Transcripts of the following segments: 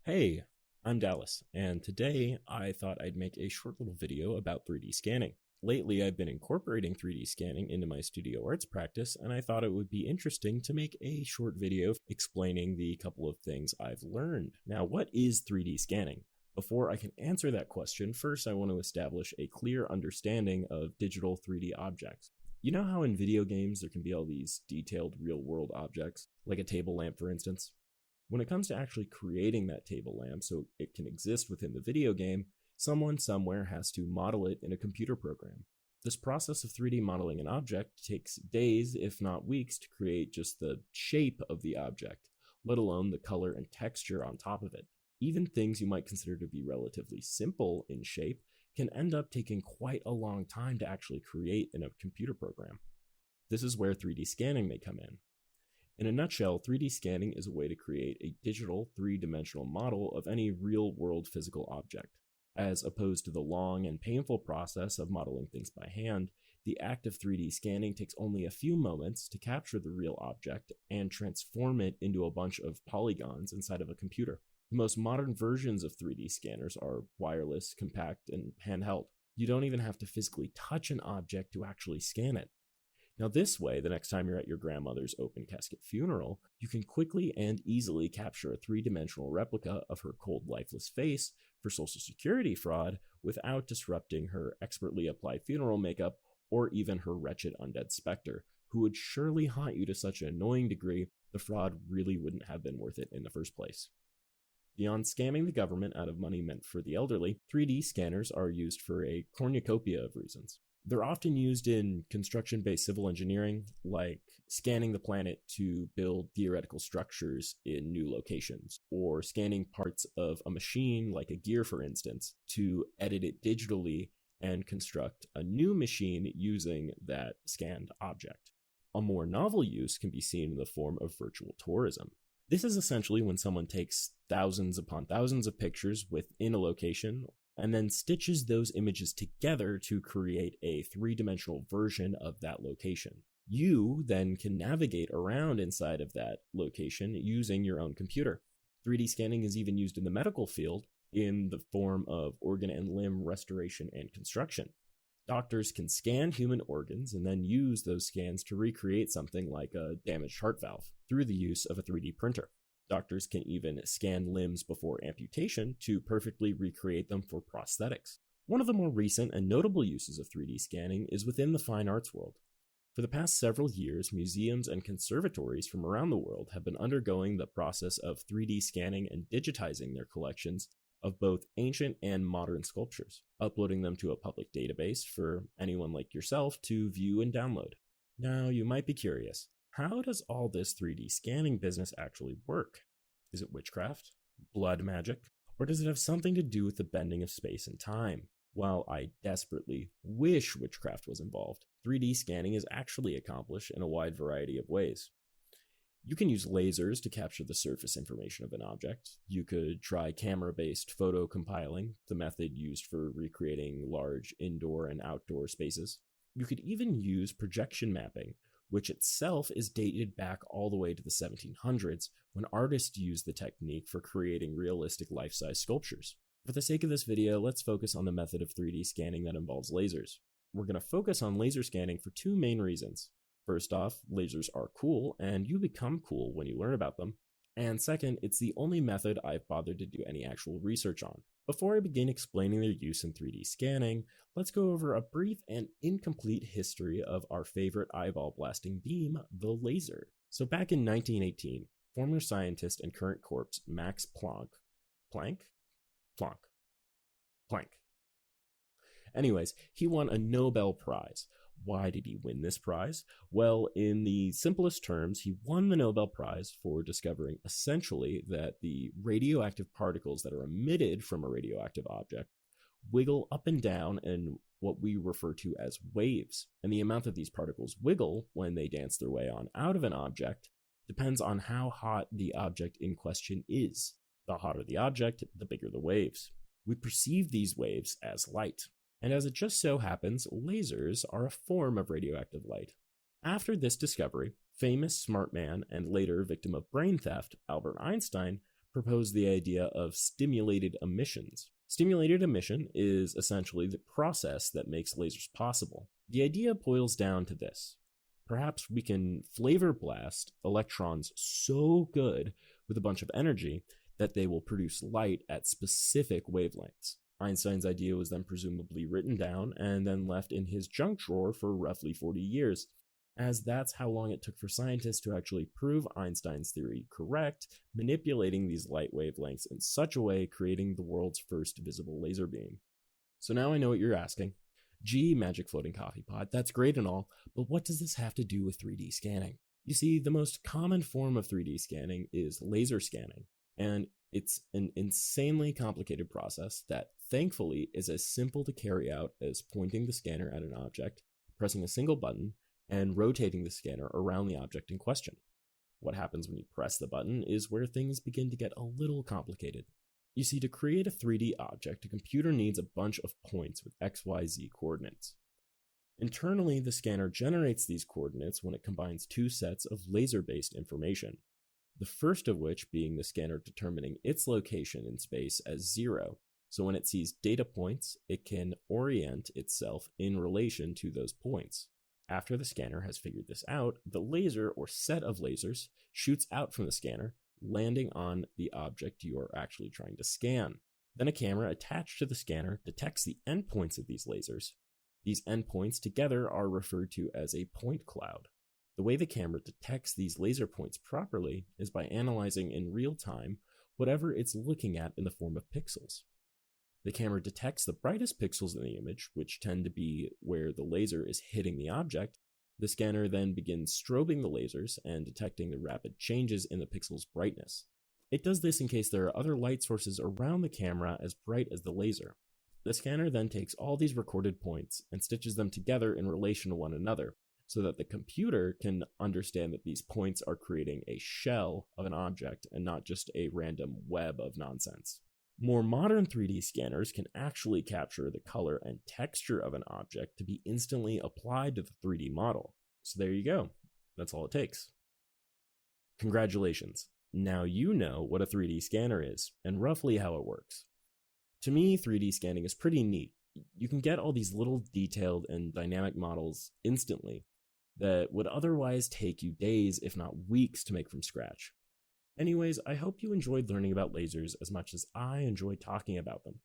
Hey, I'm Dallas, and today I thought I'd make a short little video about 3D scanning. Lately, I've been incorporating 3D scanning into my studio arts practice, and I thought it would be interesting to make a short video explaining the couple of things I've learned. Now, what is 3D scanning? Before I can answer that question, first I want to establish a clear understanding of digital 3D objects. You know how in video games there can be all these detailed real-world objects, like a table lamp for instance? When it comes to actually creating that table lamp so it can exist within the video game, someone somewhere has to model it in a computer program. This process of 3D modeling an object takes days, if not weeks, to create just the shape of the object, let alone the color and texture on top of it. Even things you might consider to be relatively simple in shape can end up taking quite a long time to actually create in a computer program. This is where 3D scanning may come in. In a nutshell, 3D scanning is a way to create a digital, three-dimensional model of any real-world physical object. As opposed to the long and painful process of modeling things by hand, the act of 3D scanning takes only a few moments to capture the real object and transform it into a bunch of polygons inside of a computer. The most modern versions of 3D scanners are wireless, compact, and handheld. You don't even have to physically touch an object to actually scan it. Now this way, the next time you're at your grandmother's open casket funeral, you can quickly and easily capture a three-dimensional replica of her cold, lifeless face for Social Security fraud without disrupting her expertly applied funeral makeup or even her wretched undead specter, who would surely haunt you to such an annoying degree the fraud really wouldn't have been worth it in the first place. Beyond scamming the government out of money meant for the elderly, 3D scanners are used for a cornucopia of reasons. They're often used in construction-based civil engineering, like scanning the planet to build theoretical structures in new locations, or scanning parts of a machine, like a gear for instance, to edit it digitally and construct a new machine using that scanned object. A more novel use can be seen in the form of virtual tourism. This is essentially when someone takes thousands upon thousands of pictures within a location and then stitches those images together to create a three-dimensional version of that location. You then can navigate around inside of that location using your own computer. 3D scanning is even used in the medical field in the form of organ and limb restoration and construction. Doctors can scan human organs and then use those scans to recreate something like a damaged heart valve through the use of a 3D printer. Doctors can even scan limbs before amputation to perfectly recreate them for prosthetics. One of the more recent and notable uses of 3D scanning is within the fine arts world. For the past several years, museums and conservatories from around the world have been undergoing the process of 3D scanning and digitizing their collections of both ancient and modern sculptures, uploading them to a public database for anyone like yourself to view and download. Now, you might be curious. How does all this 3D scanning business actually work? Is it witchcraft, blood magic, or does it have something to do with the bending of space and time? While I desperately wish witchcraft was involved, 3D scanning is actually accomplished in a wide variety of ways. You can use lasers to capture the surface information of an object. You could try camera-based photo compiling, the method used for recreating large indoor and outdoor spaces. You could even use projection mapping, which itself is dated back all the way to the 1700s, when artists used the technique for creating realistic life-size sculptures. For the sake of this video, let's focus on the method of 3D scanning that involves lasers. We're going to focus on laser scanning for two main reasons. First off, lasers are cool, and you become cool when you learn about them. And second, it's the only method I've bothered to do any actual research on. Before I begin explaining their use in 3D scanning, let's go over a brief and incomplete history of our favorite eyeball-blasting beam, the laser. So back in 1918, former scientist and current corpse Max Planck? Anyways, he won a Nobel Prize. Why did he win this prize? Well, in the simplest terms, he won the Nobel Prize for discovering essentially that the radioactive particles that are emitted from a radioactive object wiggle up and down in what we refer to as waves. And the amount that these particles wiggle when they dance their way on out of an object depends on how hot the object in question is. The hotter the object, the bigger the waves. We perceive these waves as light. And as it just so happens, lasers are a form of radioactive light. After this discovery, famous smart man and later victim of brain theft, Albert Einstein, proposed the idea of stimulated emissions. Stimulated emission is essentially the process that makes lasers possible. The idea boils down to this. Perhaps we can flavor blast electrons so good with a bunch of energy that they will produce light at specific wavelengths. Einstein's idea was then presumably written down and then left in his junk drawer for roughly 40 years, as that's how long it took for scientists to actually prove Einstein's theory correct, manipulating these light wavelengths in such a way creating the world's first visible laser beam. So now I know what you're asking. Gee, magic floating coffee pot, that's great and all, but what does this have to do with 3D scanning? You see, the most common form of 3D scanning is laser scanning, and it's an insanely complicated process that, thankfully, is as simple to carry out as pointing the scanner at an object, pressing a single button, and rotating the scanner around the object in question. What happens when you press the button is where things begin to get a little complicated. You see, to create a 3D object, a computer needs a bunch of points with XYZ coordinates. Internally, the scanner generates these coordinates when it combines two sets of laser-based information, the first of which being the scanner determining its location in space as 0. So when it sees data points, it can orient itself in relation to those points. After the scanner has figured this out, the laser or set of lasers shoots out from the scanner, landing on the object you are actually trying to scan. Then a camera attached to the scanner detects the endpoints of these lasers. These endpoints together are referred to as a point cloud. The way the camera detects these laser points properly is by analyzing in real time whatever it's looking at in the form of pixels. The camera detects the brightest pixels in the image, which tend to be where the laser is hitting the object. The scanner then begins strobing the lasers and detecting the rapid changes in the pixel's brightness. It does this in case there are other light sources around the camera as bright as the laser. The scanner then takes all these recorded points and stitches them together in relation to one another, so that the computer can understand that these points are creating a shell of an object and not just a random web of nonsense. More modern 3D scanners can actually capture the color and texture of an object to be instantly applied to the 3D model. So there you go. That's all it takes. Congratulations. Now you know what a 3D scanner is and roughly how it works. To me, 3D scanning is pretty neat. You can get all these little detailed and dynamic models instantly that would otherwise take you days, if not weeks, to make from scratch. Anyways, I hope you enjoyed learning about lasers as much as I enjoyed talking about them.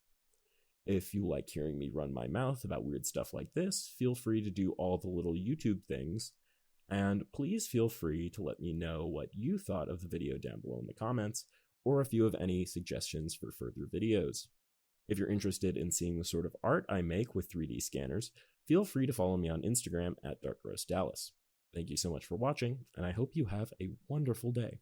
If you like hearing me run my mouth about weird stuff like this, feel free to do all the little YouTube things, and please feel free to let me know what you thought of the video down below in the comments, or if you have any suggestions for further videos. If you're interested in seeing the sort of art I make with 3D scanners, feel free to follow me on Instagram at DarkRoastDallas. Thank you so much for watching, and I hope you have a wonderful day.